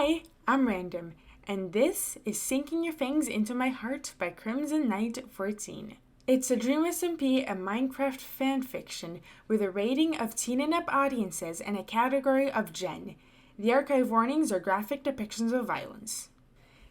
Hi, I'm Random, and this is Sinking Your Fangs into My Heart by Crimson Knight 14. It's a Dream SMP and Minecraft fanfiction with a rating of teen and up audiences and a category of Gen. The archive warnings are graphic depictions of violence.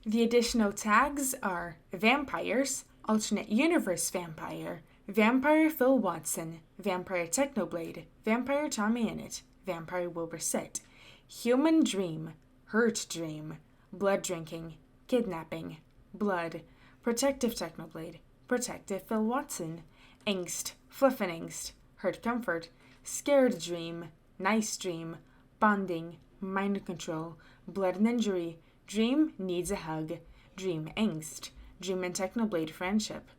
The additional tags are Vampires, Alternate Universe Vampire, Vampire Phil Watson, Vampire Technoblade, Vampire Tommy Innit, Vampire Wilbur Set, Human Dream, Hurt Dream, Blood Drinking, Kidnapping, Blood, Protective Technoblade, Protective Phil Watson, Angst, Fluffin' Angst, Hurt Comfort, Scared Dream, Nice Dream, Bonding, Mind Control, Blood and Injury, Dream Needs a Hug, Dream Angst, Dream and Technoblade Friendship,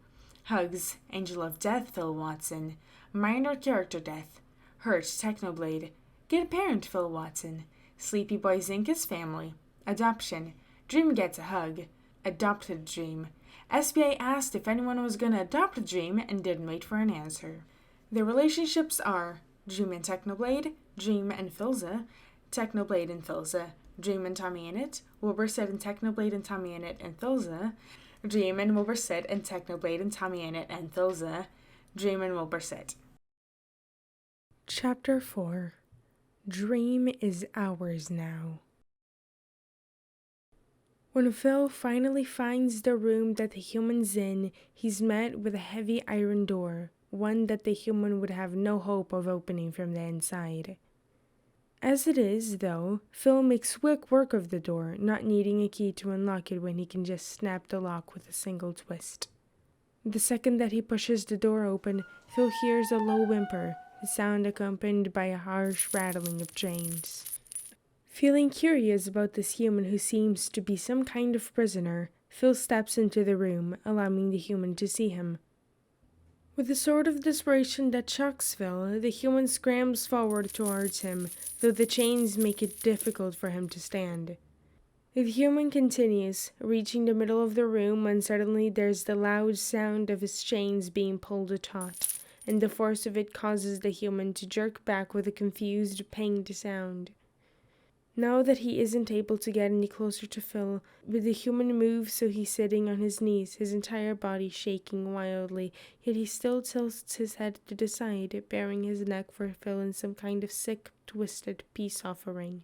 Hugs, Angel of Death Phil Watson, Minor Character Death, Hurt Technoblade, Good Parent Phil Watson, Sleepy Boy Zinka's Family, Adoption, Dream Gets a Hug, Adopted Dream. SBA asked if anyone was going to adopt a Dream and didn't wait for an answer. The relationships are Dream and Technoblade, Dream and Philza, Technoblade and Philza, Dream and Tommy Innit, Wilburset and Technoblade and Tommy Innit and Philza, Dream and Wilburset and Technoblade and Tommy Innit and Philza, Dream and Wilburset. Chapter 4. Dream is ours now. When Phil finally finds the room that the human's in, he's met with a heavy iron door, one that the human would have no hope of opening from the inside. As it is, though, Phil makes quick work of the door, not needing a key to unlock it when he can just snap the lock with a single twist. The second that he pushes the door open, Phil hears a low whimper, the sound accompanied by a harsh rattling of chains. Feeling curious about this human who seems to be some kind of prisoner, Phil steps into the room, allowing the human to see him. With a sort of desperation that shocks Phil, the human scrams forward towards him, though the chains make it difficult for him to stand. The human continues, reaching the middle of the room when suddenly there's the loud sound of his chains being pulled taut, and the force of it causes the human to jerk back with a confused, panged sound. Now that he isn't able to get any closer to Phil, the human moves so he's sitting on his knees, his entire body shaking wildly, yet he still tilts his head to the side, baring his neck for Phil in some kind of sick, twisted peace offering.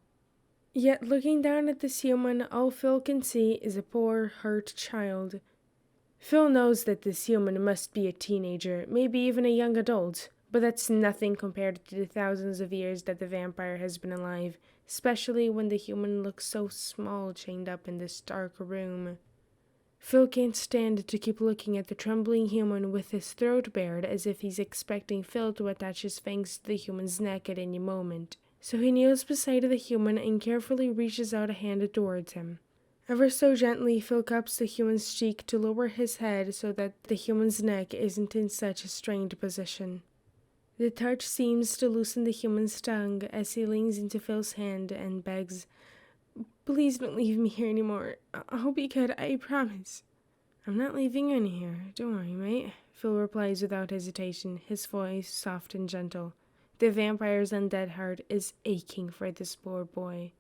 Yet looking down at this human, all Phil can see is a poor, hurt child. Phil knows that this human must be a teenager, maybe even a young adult, but that's nothing compared to the thousands of years that the vampire has been alive, especially when the human looks so small chained up in this dark room. Phil can't stand to keep looking at the trembling human with his throat bared as if he's expecting Phil to attach his fangs to the human's neck at any moment. So he kneels beside the human and carefully reaches out a hand towards him. Ever so gently, Phil cups the human's cheek to lower his head so that the human's neck isn't in such a strained position. The touch seems to loosen the human's tongue as he leans into Phil's hand and begs, "Please don't leave me here anymore. I'll be good, I promise." "I'm not leaving you in here. Don't worry, mate," Phil replies without hesitation, his voice soft and gentle. The vampire's undead heart is aching for this poor boy.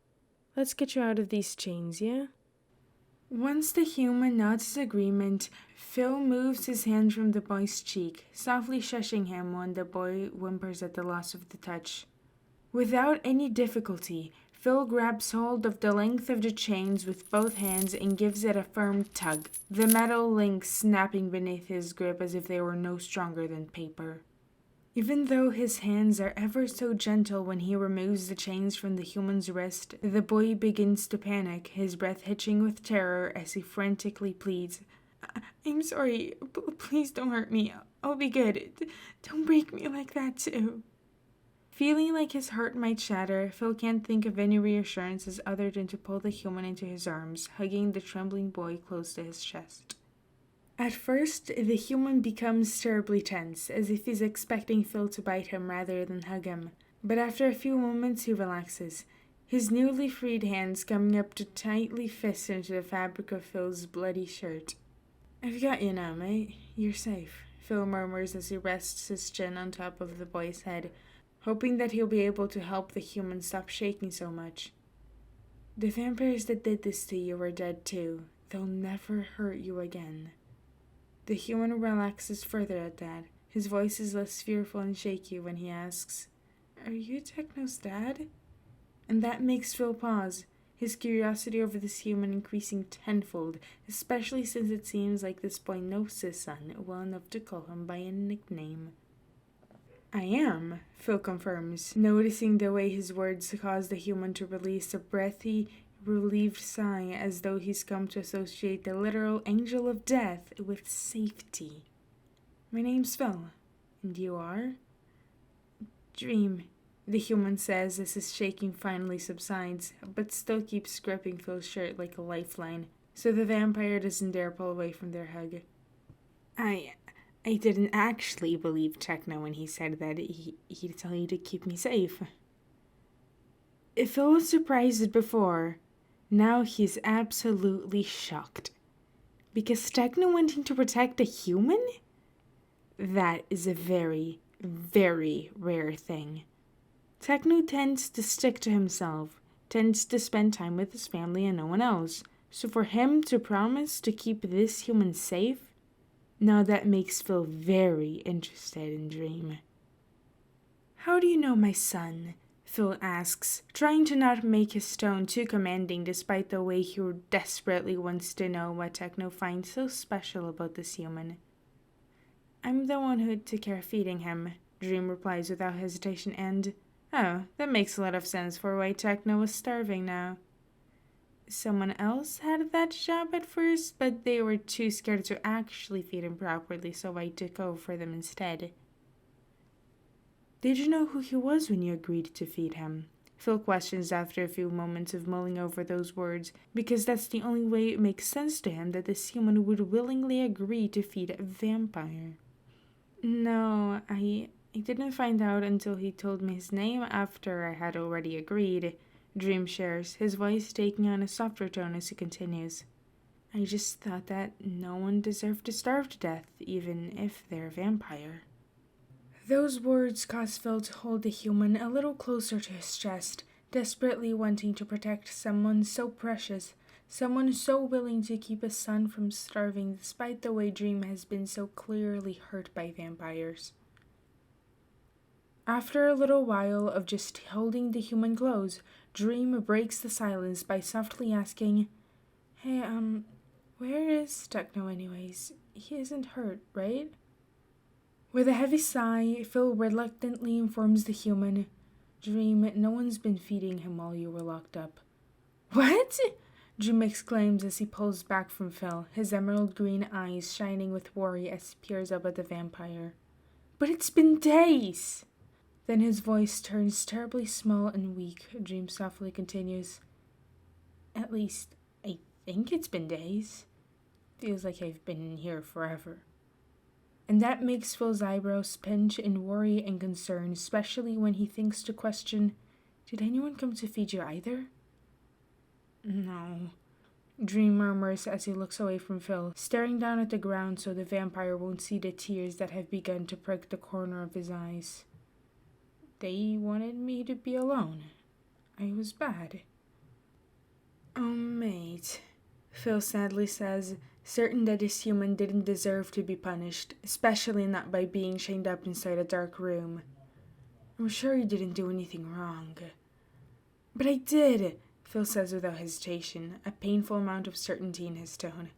"Let's get you out of these chains, yeah?" Once the human nods his agreement, Phil moves his hand from the boy's cheek, softly shushing him when the boy whimpers at the loss of the touch. Without any difficulty, Phil grabs hold of the length of the chains with both hands and gives it a firm tug, the metal links snapping beneath his grip as if they were no stronger than paper. Even though his hands are ever so gentle when he removes the chains from the human's wrist, the boy begins to panic, his breath hitching with terror as he frantically pleads, "I'm sorry, please don't hurt me, I'll be good, don't break me like that too." Feeling like his heart might shatter, Phil can't think of any reassurances other than to pull the human into his arms, hugging the trembling boy close to his chest. At first, the human becomes terribly tense, as if he's expecting Phil to bite him rather than hug him. But after a few moments, he relaxes, his newly freed hands coming up to tightly fist into the fabric of Phil's bloody shirt. "I've got you now, mate. You're safe," Phil murmurs as he rests his chin on top of the boy's head, hoping that he'll be able to help the human stop shaking so much. The vampires that did this to you are dead too. They'll never hurt you again. The human relaxes further at that. His voice is less fearful and shaky when he asks, "Are you Techno's dad?" And that makes Phil pause, his curiosity over this human increasing tenfold, especially since it seems like this boy knows his son well enough to call him by a nickname. "I am," Phil confirms, noticing the way his words cause the human to release a breathy, relieved sigh as though he's come to associate the literal angel of death with safety. "My name's Phil. And you are?" "Dream," the human says as his shaking finally subsides, but still keeps gripping Phil's shirt like a lifeline, so the vampire doesn't dare pull away from their hug. I didn't actually believe Techno when he said that he'd tell you to keep me safe." If Phil was surprised before, now he's absolutely shocked. Because Techno wanting to protect a human? That is a very, very rare thing. Techno tends to stick to himself, tends to spend time with his family and no one else. So for him to promise to keep this human safe, now that makes Phil very interested in Dream. "How do you know my son?" Phil asks, trying to not make his tone too commanding despite the way he desperately wants to know what Techno finds so special about this human. "I'm the one who took care of feeding him," Dream replies without hesitation, and, "Oh, that makes a lot of sense for why Techno was starving now. Someone else had that job at first, but they were too scared to actually feed him properly, so I took over for them instead." "Did you know who he was when you agreed to feed him?" Phil questions after a few moments of mulling over those words, because that's the only way it makes sense to him that this human would willingly agree to feed a vampire. "No, I didn't find out until he told me his name after I had already agreed," Dream shares, his voice taking on a softer tone as he continues. "I just thought that no one deserved to starve to death, even if they're a vampire." Those words cause Phil to hold the human a little closer to his chest, desperately wanting to protect someone so precious, someone so willing to keep his son from starving despite the way Dream has been so clearly hurt by vampires. After a little while of just holding the human close, Dream breaks the silence by softly asking, "Hey, where is Techno anyways? He isn't hurt, right?" With a heavy sigh, Phil reluctantly informs the human, "Dream, no one's been feeding him while you were locked up." "What?" Dream exclaims as he pulls back from Phil, his emerald green eyes shining with worry as he peers up at the vampire. "But it's been days!" Then his voice turns terribly small and weak. Dream softly continues, "At least, I think it's been days. Feels like I've been in here forever." And that makes Phil's eyebrows pinch in worry and concern, especially when he thinks to question, "Did anyone come to feed you either?" "No," Dream murmurs as he looks away from Phil, staring down at the ground so the vampire won't see the tears that have begun to prick the corner of his eyes. "They wanted me to be alone. I was bad." "Oh, mate," Phil sadly says, certain that this human didn't deserve to be punished, especially not by being chained up inside a dark room. "I'm sure you didn't do anything wrong." "But I did," Phil says without hesitation, a painful amount of certainty in his tone.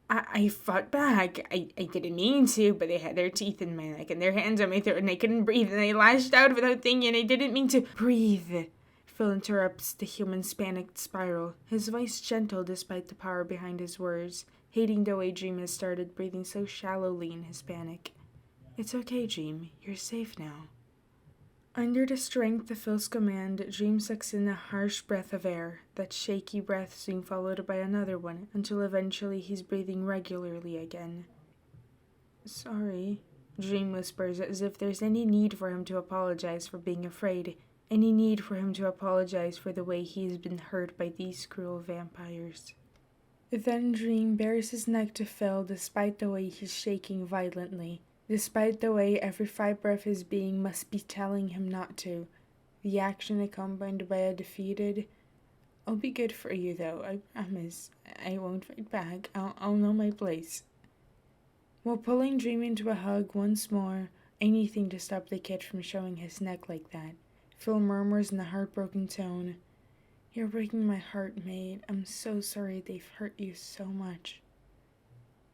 I fought back. I didn't mean to, but they had their teeth in my neck and their hands on my throat and I couldn't breathe and I lashed out without thinking. I didn't mean to breathe." Phil interrupts the human's panicked spiral, his voice gentle despite the power behind his words, hating the way Dream has started breathing so shallowly in his panic. "It's okay, Dream. You're safe now." Under the strength of Phil's command, Dream sucks in a harsh breath of air, that shaky breath soon followed by another one, until eventually he's breathing regularly again. "Sorry," Dream whispers, as if there's any need for him to apologize for being afraid, any need for him to apologize for the way he's been hurt by these cruel vampires. Then Dream bares his neck to Phil despite the way he's shaking violently, despite the way every fiber of his being must be telling him not to, the action accompanied by a defeated, I'll be good for you, though, I promise. I won't fight back. I'll know my place. While pulling Dream into a hug once more, anything to stop the kid from showing his neck like that, Phil murmurs in a heartbroken tone, "You're breaking my heart, mate. I'm so sorry they've hurt you so much."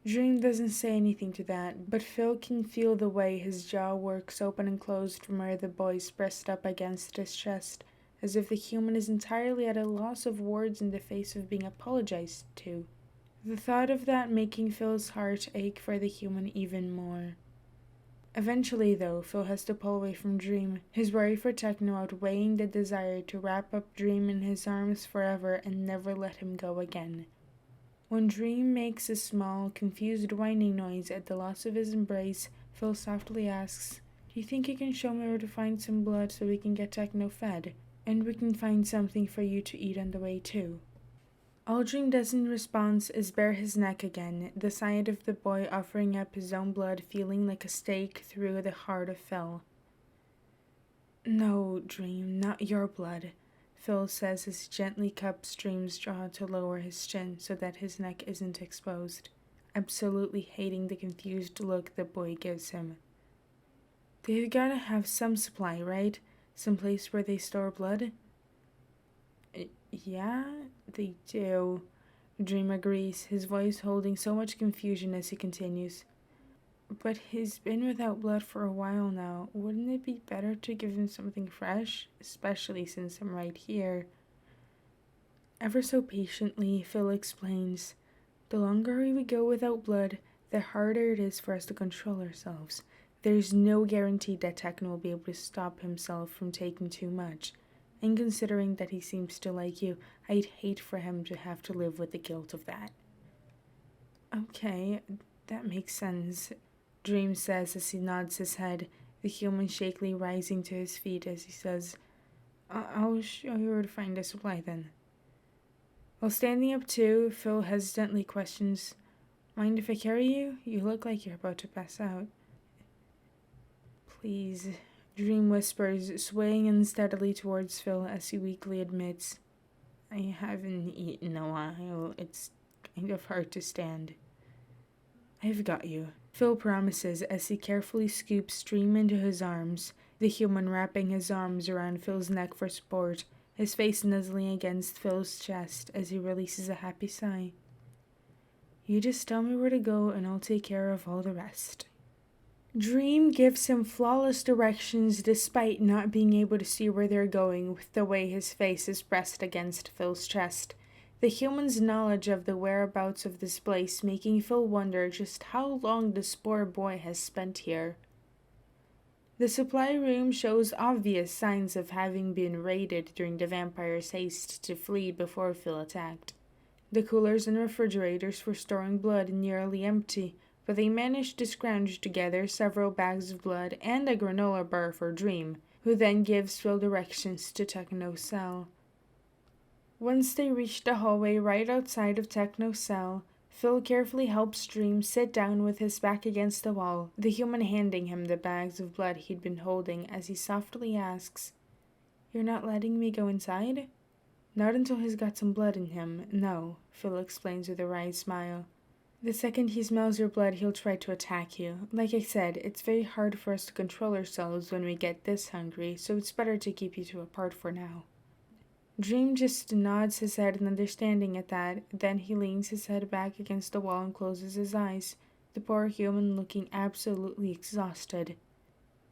Dream doesn't say anything to that, but Phil can feel the way his jaw works open and closed from where the boy's pressed up against his chest, as if the human is entirely at a loss of words in the face of being apologized to. The thought of that making Phil's heart ache for the human even more. Eventually, though, Phil has to pull away from Dream, his worry for Techno outweighing the desire to wrap up Dream in his arms forever and never let him go again. When Dream makes a small, confused whining noise at the loss of his embrace, Phil softly asks, "Do you think you can show me where to find some blood so we can get Techno fed? And we can find something for you to eat on the way too?" All Dream does in response is bare his neck again, the sight of the boy offering up his own blood feeling like a stake through the heart of Phil. "No, Dream, not your blood," Phil says as he gently cups Dream's jaw to lower his chin so that his neck isn't exposed, absolutely hating the confused look the boy gives him. "They've gotta have some supply, right? Some place where they store blood?" "Yeah, they do," Dream agrees, his voice holding so much confusion as he continues. "But he's been without blood for a while now. Wouldn't it be better to give him something fresh? Especially since I'm right here." Ever so patiently, Phil explains, "The longer we go without blood, the harder it is for us to control ourselves. There's no guarantee that Techno will be able to stop himself from taking too much. And considering that he seems to like you, I'd hate for him to have to live with the guilt of that." "Okay, that makes sense," Dream says as he nods his head, the human shakily rising to his feet as he says, "I'll show you where to find the supply then." While standing up too, Phil hesitantly questions, "Mind if I carry you? You look like you're about to pass out." "Please," Dream whispers, swaying unsteadily towards Phil as he weakly admits, "I haven't eaten in a while. It's kind of hard to stand." "I've got you," Phil promises as he carefully scoops Dream into his arms, the human wrapping his arms around Phil's neck for support, his face nuzzling against Phil's chest as he releases a happy sigh. "You just tell me where to go and I'll take care of all the rest." Dream gives him flawless directions despite not being able to see where they're going with the way his face is pressed against Phil's chest. The human's knowledge of the whereabouts of this place making Phil wonder just how long this poor boy has spent here. The supply room shows obvious signs of having been raided during the vampire's haste to flee before Phil attacked. The coolers and refrigerators for storing blood nearly empty, but they managed to scrounge together several bags of blood and a granola bar for Dream, who then gives Phil directions to Techno's cell. Once they reach the hallway right outside of Techno's cell, Phil carefully helps Dream sit down with his back against the wall, the human handing him the bags of blood he'd been holding as he softly asks, "You're not letting me go inside?" "Not until he's got some blood in him, no," Phil explains with a wry smile. "The second he smells your blood, he'll try to attack you. Like I said, it's very hard for us to control ourselves when we get this hungry, so it's better to keep you two apart for now." Dream just nods his head in understanding at that, then he leans his head back against the wall and closes his eyes, the poor human looking absolutely exhausted.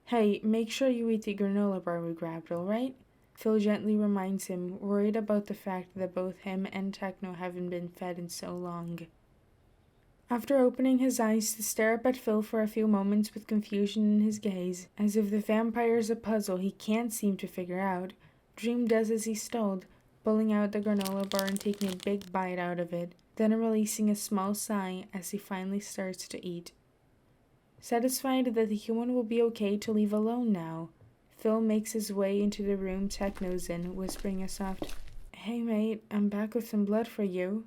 "Hey, make sure you eat the granola bar we grabbed, alright?" Phil gently reminds him, worried about the fact that both him and Techno haven't been fed in so long. After opening his eyes to stare up at Phil for a few moments with confusion in his gaze, as if the vampire's a puzzle he can't seem to figure out, Dream does as he's told, pulling out the granola bar and taking a big bite out of it, then releasing a small sigh as he finally starts to eat. Satisfied that the human will be okay to leave alone now, Phil makes his way into the room Techno's in, whispering a soft, "Hey mate, I'm back with some blood for you."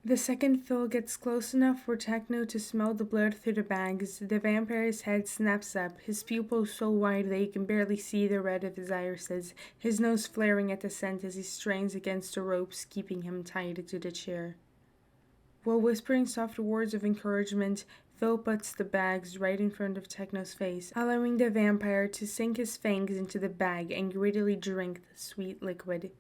The second Phil gets close enough for Techno to smell the blood through the bags, the vampire's head snaps up, his pupils so wide that he can barely see the red of his irises, his nose flaring at the scent as he strains against the ropes keeping him tied to the chair. While whispering soft words of encouragement, Phil puts the bags right in front of Techno's face, allowing the vampire to sink his fangs into the bag and greedily drink the sweet liquid.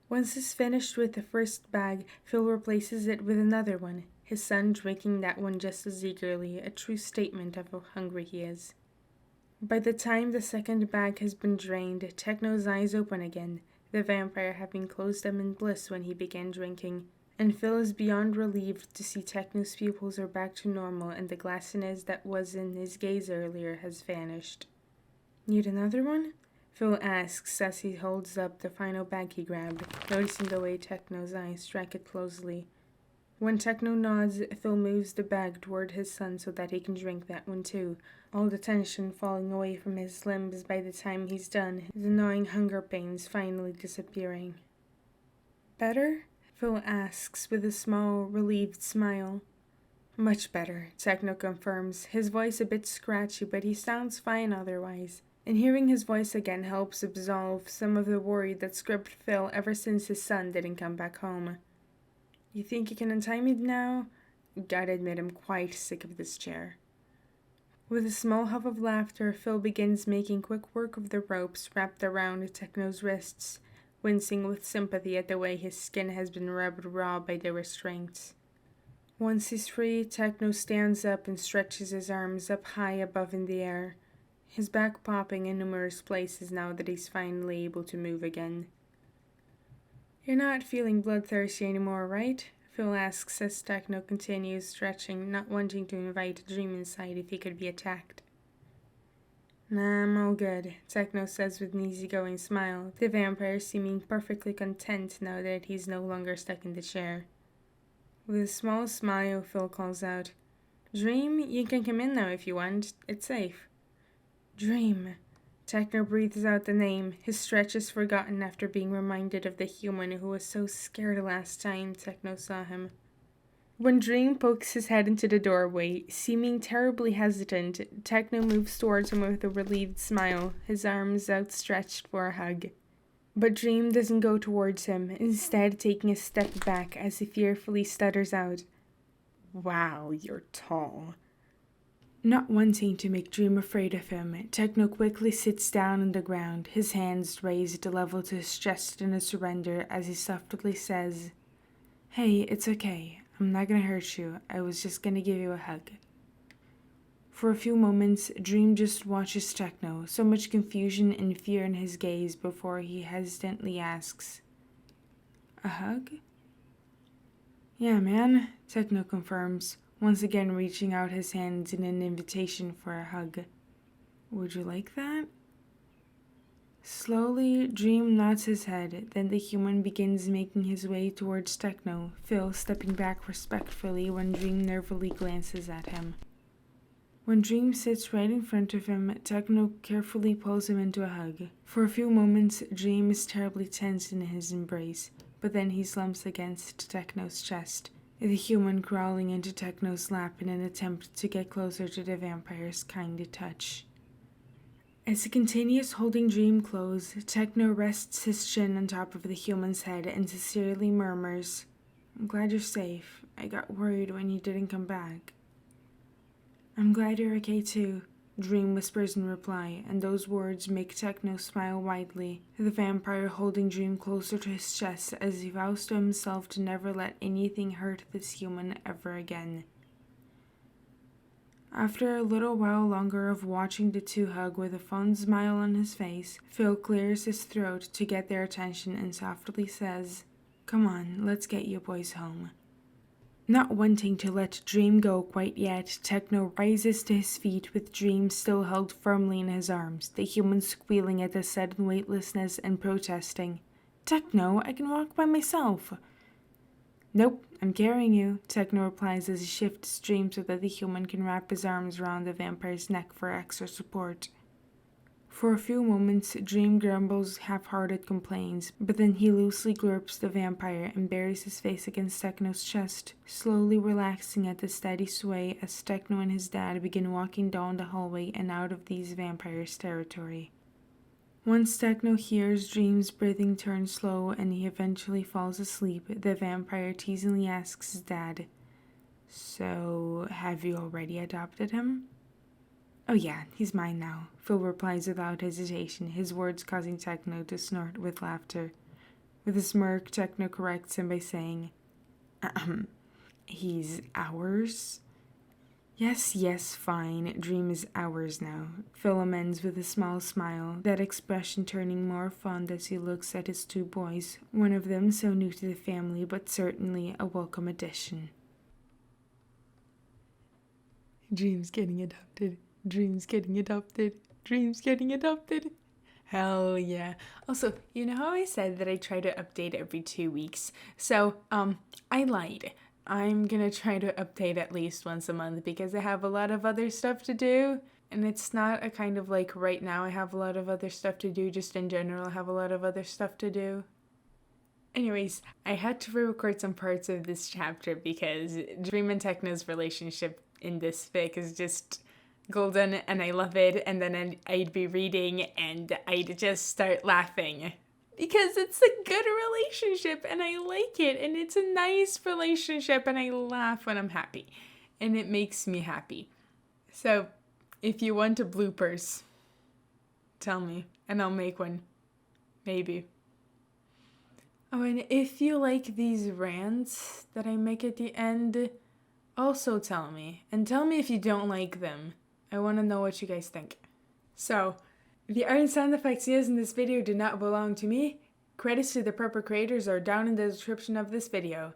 Once he's finished with the first bag, Phil replaces it with another one, his son drinking that one just as eagerly, a true statement of how hungry he is. By the time the second bag has been drained, Techno's eyes open again, the vampire having closed them in bliss when he began drinking, and Phil is beyond relieved to see Techno's pupils are back to normal and the glassiness that was in his gaze earlier has vanished. Need another one? Phil asks as he holds up the final bag he grabbed, noticing the way Techno's eyes track it closely. When Techno nods, Phil moves the bag toward his son so that he can drink that one too, all the tension falling away from his limbs by the time he's done, his annoying hunger pains finally disappearing. Better? Phil asks with a small, relieved smile. Much better, Techno confirms, his voice a bit scratchy, but he sounds fine otherwise. And hearing his voice again helps absolve some of the worry that's gripped Phil ever since his son didn't come back home. You think you can untie me now? Gotta admit I'm quite sick of this chair. With a small huff of laughter, Phil begins making quick work of the ropes wrapped around Techno's wrists, wincing with sympathy at the way his skin has been rubbed raw by the restraints. Once he's free, Techno stands up and stretches his arms up high above in the air, his back popping in numerous places now that he's finally able to move again. You're not feeling bloodthirsty anymore, right? Phil asks as Techno continues stretching, not wanting to invite Dream inside if he could be attacked. Nah, I'm all good, Techno says with an easygoing smile, the vampire seeming perfectly content now that he's no longer stuck in the chair. With a small smile, Phil calls out, Dream, you can come in now if you want, it's safe. Dream. Techno breathes out the name, his stretches forgotten after being reminded of the human who was so scared last time Techno saw him. When Dream pokes his head into the doorway, seeming terribly hesitant, Techno moves towards him with a relieved smile, his arms outstretched for a hug. But Dream doesn't go towards him, instead taking a step back as he fearfully stutters out, Wow, you're tall. Not wanting to make Dream afraid of him, Techno quickly sits down on the ground, his hands raised level to his chest in a surrender as he softly says, Hey, it's okay. I'm not gonna hurt you. I was just gonna give you a hug. For a few moments, Dream just watches Techno, so much confusion and fear in his gaze before he hesitantly asks, A hug? Yeah, man, Techno confirms, once again reaching out his hands in an invitation for a hug. Would you like that? Slowly, Dream nods his head, then the human begins making his way towards Techno, Phil stepping back respectfully when Dream nervously glances at him. When Dream sits right in front of him, Techno carefully pulls him into a hug. For a few moments, Dream is terribly tense in his embrace, but then he slumps against Techno's chest, the human crawling into Techno's lap in an attempt to get closer to the vampire's kind touch. As he continues holding Dream close, Techno rests his chin on top of the human's head and sincerely murmurs, I'm glad you're safe. I got worried when you didn't come back. I'm glad you're okay too, Dream whispers in reply, and those words make Techno smile widely, the vampire holding Dream closer to his chest as he vows to himself to never let anything hurt this human ever again. After a little while longer of watching the two hug with a fond smile on his face, Phil clears his throat to get their attention and softly says, Come on, let's get you boys home. Not wanting to let Dream go quite yet, Techno rises to his feet with Dream still held firmly in his arms, the human squealing at the sudden weightlessness and protesting. Techno, I can walk by myself. Nope, I'm carrying you, Techno replies as he shifts Dream so that the human can wrap his arms around the vampire's neck for extra support. For a few moments, Dream grumbles half-hearted complaints, but then he loosely grips the vampire and buries his face against Techno's chest, slowly relaxing at the steady sway as Techno and his dad begin walking down the hallway and out of these vampires' territory. Once Techno hears Dream's breathing turn slow and he eventually falls asleep, the vampire teasingly asks his dad, "So, have you already adopted him?" "Oh yeah, he's mine now," Phil replies without hesitation, his words causing Techno to snort with laughter. With a smirk, Techno corrects him by saying, "He's ours?" Yes, fine, Dream is ours now," Phil amends with a small smile, that expression turning more fond as he looks at his two boys, one of them so new to the family but certainly a welcome addition. Dream's getting adopted. Dream's getting adopted. Dream's getting adopted. Hell yeah. Also, you know how I said that I try to update every 2 weeks? So, I lied. I'm gonna try to update at least once a month because I have a lot of other stuff to do. And it's not a kind of like right now I have a lot of other stuff to do, just in general I have a lot of other stuff to do. Anyways, I had to re-record some parts of this chapter because Dream and Techno's relationship in this fic is just golden and I love it, and then I'd be reading and I'd just start laughing because it's a good relationship and I like it and it's a nice relationship and I laugh when I'm happy and it makes me happy. So if you want a bloopers, tell me and I'll make one. Maybe. Oh, and if you like these rants that I make at the end, also tell me. And tell me if you don't like them. I want to know what you guys think. So, the art and sound effects used in this video do not belong to me. Credits to the proper creators are down in the description of this video.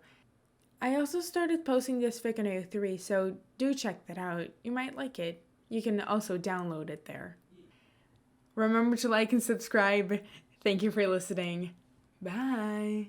I also started posting this fic on AO3, so do check that out. You might like it. You can also download it there. Remember to like and subscribe. Thank you for listening. Bye.